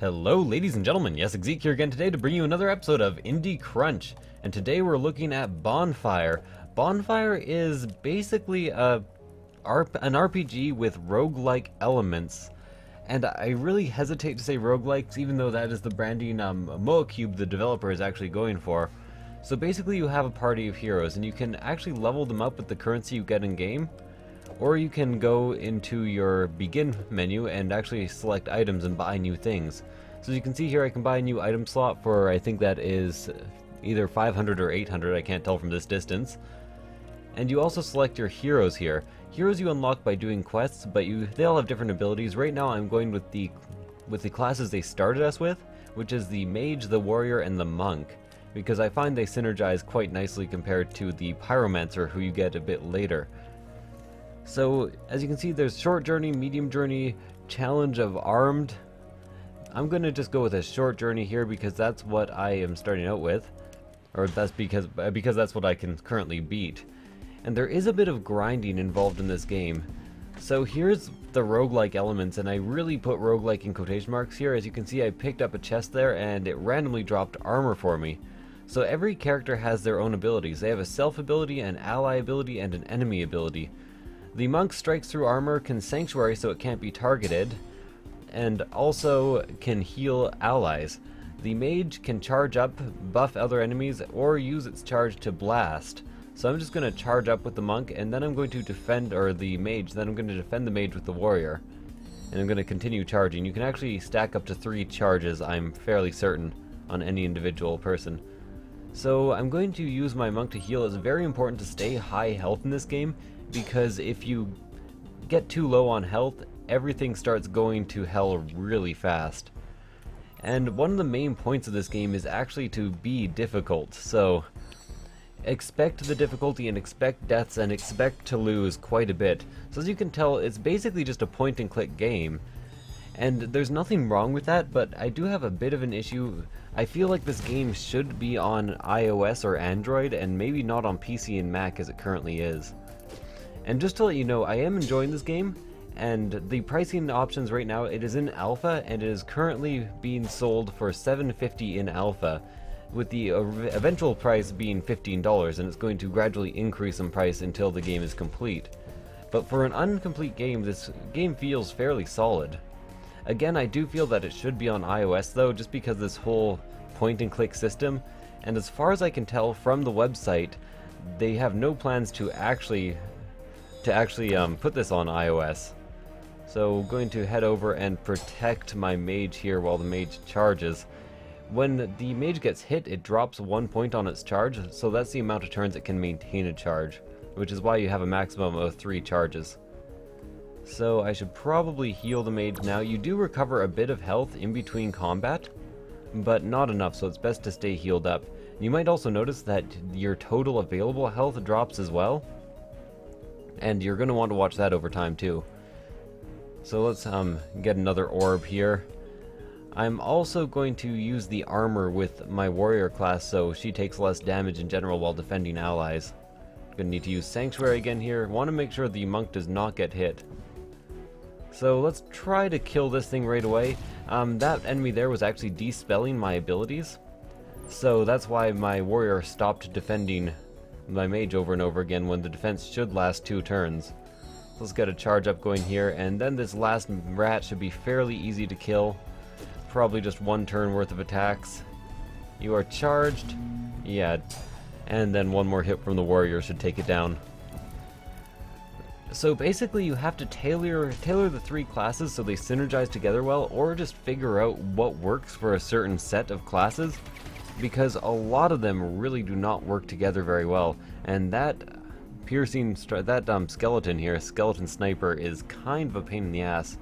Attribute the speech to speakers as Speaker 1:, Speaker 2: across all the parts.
Speaker 1: Hello ladies and gentlemen, Yessik here again today to bring you another episode of Indie Crunch. And today we're looking at Bonfire. Bonfire is basically an RPG with roguelike elements. And I really hesitate to say roguelikes, even though that is the branding Moacube the developer is actually going for. So basically you have a party of heroes and you can actually level them up with the currency you get in game. Or you can go into your begin menu and actually select items and buy new things. So as you can see here, I can buy a new item slot for, I think that is either 500 or 800, I can't tell from this distance. And you also select your heroes here. Heroes you unlock by doing quests, but they all have different abilities. Right now I'm going with the classes they started us with, which is the mage, the warrior, and the monk, because I find they synergize quite nicely compared to the pyromancer who you get a bit later. So, as you can see, there's short journey, medium journey, challenge of armed. I'm going to just go with a short journey here because that's what I am starting out with. Or that's because that's what I can currently beat. And there is a bit of grinding involved in this game. So here's the roguelike elements, and I really put roguelike in quotation marks here. As you can see, I picked up a chest there and it randomly dropped armor for me. So every character has their own abilities. They have a self ability, an ally ability, and an enemy ability. The monk strikes through armor, can sanctuary so it can't be targeted, and also can heal allies. The mage can charge up, buff other enemies, or use its charge to blast. So I'm just going to charge up with the monk, and then I'm going to defend, or the mage, then I'm going to defend the mage with the warrior. And I'm going to continue charging. You can actually stack up to 3 charges, I'm fairly certain, on any individual person. So I'm going to use my monk to heal. It's very important to stay high health in this game, because if you get too low on health, everything starts going to hell really fast. And one of the main points of this game is actually to be difficult, so expect the difficulty and expect deaths and expect to lose quite a bit. So as you can tell, it's basically just a point and click game. And there's nothing wrong with that, but I do have a bit of an issue. I feel like this game should be on iOS or Android and maybe not on PC and Mac as it currently is. And just to let you know, I am enjoying this game, and the pricing options right now, it is in alpha and it is currently being sold for $7.50 in alpha, with the eventual price being $15, and it's going to gradually increase in price until the game is complete. But for an incomplete game, this game feels fairly solid. Again, I do feel that it should be on iOS though, just because this whole point and click system, and as far as I can tell from the website, they have no plans to actually put this on iOS. So going to head over and protect my mage here while the mage charges. When the mage gets hit, it drops 1 point on its charge, so that's the amount of turns it can maintain a charge, which is why you have a maximum of 3 charges. So I should probably heal the mage now. You do recover a bit of health in between combat, but not enough, so it's best to stay healed up. You might also notice that your total available health drops as well, and you're going to want to watch that over time too. So let's get another orb here. I'm also going to use the armor with my warrior class so she takes less damage in general while defending allies. Gonna need to use sanctuary again here. Want to make sure the monk does not get hit. So let's try to kill this thing right away. That enemy there was actually dispelling my abilities, so that's why my warrior stopped defending my mage over and over again when the defense should last 2 turns. So let's get a charge up going here, and then this last rat should be fairly easy to kill. Probably just 1 turn worth of attacks. You are charged. Yeah. And then 1 more hit from the warrior should take it down. So basically you have to tailor the 3 classes so they synergize together well, or just figure out what works for a certain set of classes, because a lot of them really do not work together very well. And that skeleton here, skeleton sniper, is kind of a pain in the ass.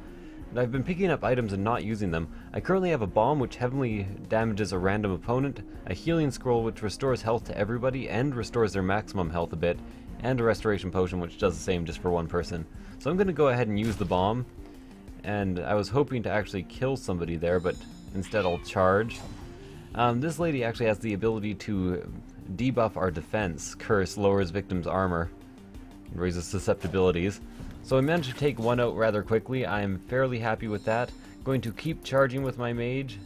Speaker 1: And I've been picking up items and not using them. I currently have a bomb which heavily damages a random opponent, a healing scroll which restores health to everybody and restores their maximum health a bit, and a restoration potion which does the same just for 1 person. So I'm going to go ahead and use the bomb, and I was hoping to actually kill somebody there, but instead I'll charge. This lady actually has the ability to debuff our defense. Curse lowers victim's armor, raises susceptibilities. So I managed to take 1 out rather quickly. I am fairly happy with that. Going to keep charging with my mage.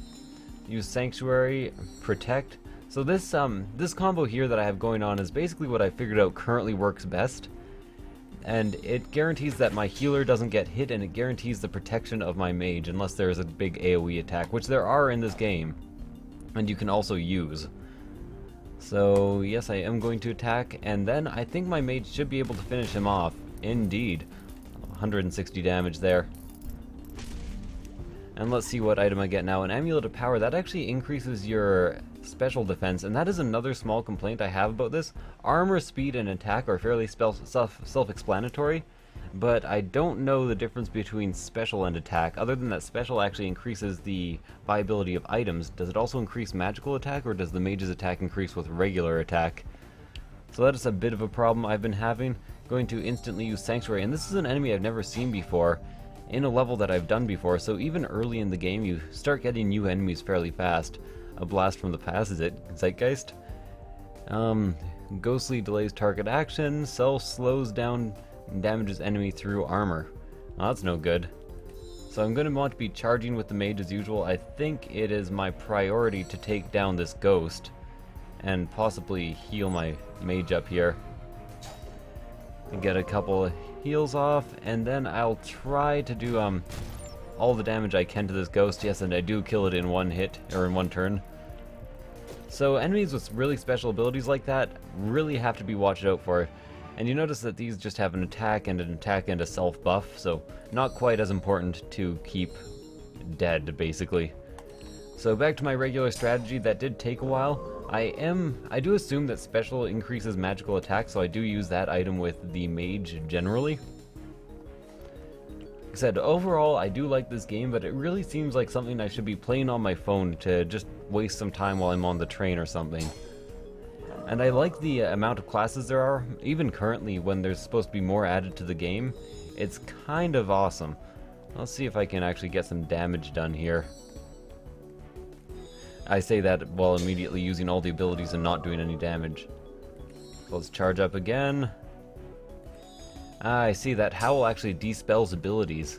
Speaker 1: Use Sanctuary, Protect. So this this combo here that I have going on is basically what I figured out currently works best. And it guarantees that my healer doesn't get hit, and it guarantees the protection of my mage unless there is a big AoE attack, which there are in this game. And you can also use. So yes, I am going to attack, and then I think my mage should be able to finish him off. Indeed. 160 damage there. And let's see what item I get now. An Amulet of Power, that actually increases your special defense, and that is another small complaint I have about this. Armor, speed, and attack are fairly self-explanatory, but I don't know the difference between special and attack, other than that special actually increases the viability of items. Does it also increase magical attack, or does the mage's attack increase with regular attack? So that is a bit of a problem I've been having. Going to instantly use Sanctuary, and this is an enemy I've never seen before in a level that I've done before, so even early in the game you start getting new enemies fairly fast. A blast from the past, is it Zeitgeist? Ghostly delays target action, Cell slows down and damages enemy through armor. Well, that's no good. So I'm going to want to be charging with the mage as usual. I think it is my priority to take down this ghost and possibly heal my mage up here. And get a couple of heals off, and then I'll try to do all the damage I can to this ghost. Yes, and I do kill it in one hit, or in one turn. So enemies with really special abilities like that really have to be watched out for. And you notice that these just have an attack and a self buff, so not quite as important to keep dead, basically. So back to my regular strategy. That did take a while. I do assume that special increases magical attack, so I do use that item with the mage generally. Like I said, overall I do like this game, but it really seems like something I should be playing on my phone to just waste some time while I'm on the train or something. And I like the amount of classes there are, even currently when there's supposed to be more added to the game. It's kind of awesome. Let's see if I can actually get some damage done here. I say that while immediately using all the abilities and not doing any damage. So let's charge up again. Ah, I see that Howl actually dispels abilities.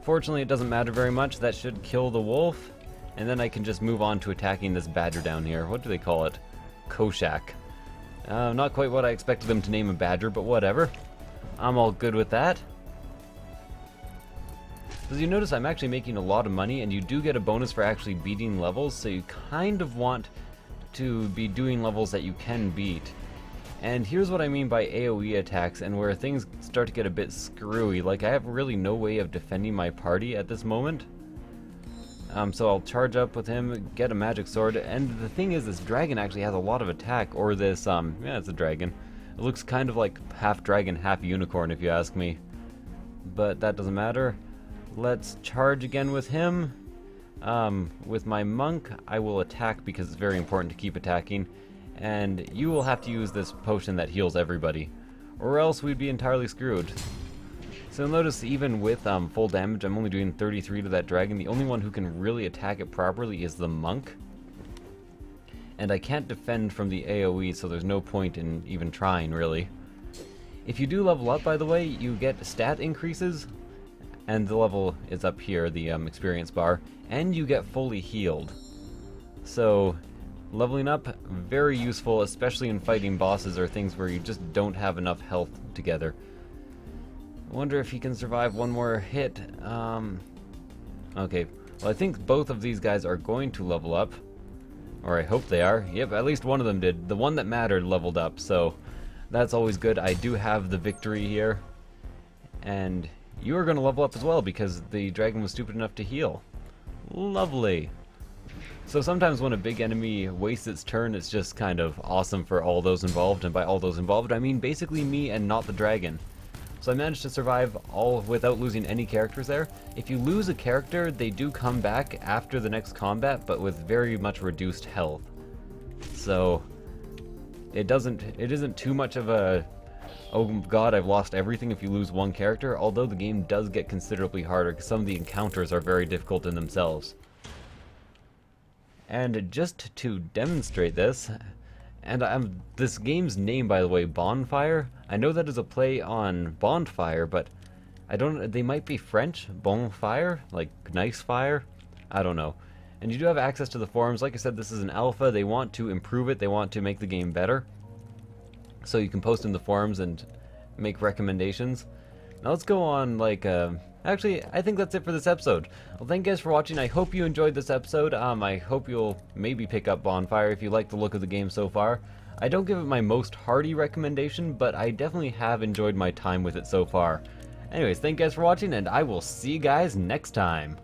Speaker 1: Fortunately, it doesn't matter very much. That should kill the wolf. And then I can just move on to attacking this badger down here. What do they call it? Koshak. Not quite what I expected them to name a badger, but whatever. I'm all good with that. As you notice, I'm actually making a lot of money, and you do get a bonus for actually beating levels, so you kind of want to be doing levels that you can beat. And here's what I mean by AoE attacks, and where things start to get a bit screwy. Like, I have really no way of defending my party at this moment. So I'll charge up with him, get a magic sword, and the thing is, this dragon actually has a lot of attack, or this, yeah, it's a dragon. It looks kind of like half dragon, half unicorn, if you ask me. But that doesn't matter. Let's charge again with him. With my monk, I will attack because it's very important to keep attacking. And you will have to use this potion that heals everybody, or else we'd be entirely screwed. So notice, even with full damage, I'm only doing 33 to that dragon. The only one who can really attack it properly is the monk. And I can't defend from the AoE, so there's no point in even trying, really. If you do level up, by the way, you get stat increases. And the level is up here, the experience bar, and you get fully healed. So, leveling up, very useful, especially in fighting bosses or things where you just don't have enough health together. I wonder if he can survive one more hit. Okay, well, I think both of these guys are going to level up. Or I hope they are. Yep, at least one of them did. The one that mattered leveled up, so that's always good. I do have the victory here. And you are going to level up as well because the dragon was stupid enough to heal. Lovely. So sometimes when a big enemy wastes its turn, it's just kind of awesome for all those involved, and by all those involved, I mean basically me and not the dragon. So I managed to survive all without losing any characters there. If you lose a character, they do come back after the next combat, but with very much reduced health. So it isn't too much of a, oh god, I've lost everything if you lose one character, although the game does get considerably harder because some of the encounters are very difficult in themselves. And just to demonstrate this, and this game's name, by the way, Bonfire, I know that is a play on Bonfire, but they might be French, Bonfire, like nice fire, I don't know. And you do have access to the forums. Like I said, this is an alpha. They want to improve it. They want to make the game better. So you can post in the forums and make recommendations. Now let's go on, like, actually, I think that's it for this episode. Well, thank you guys for watching. I hope you enjoyed this episode. I hope you'll maybe pick up Bonfire if you like the look of the game so far. I don't give it my most hearty recommendation, but I definitely have enjoyed my time with it so far. Anyways, thank you guys for watching, and I will see you guys next time.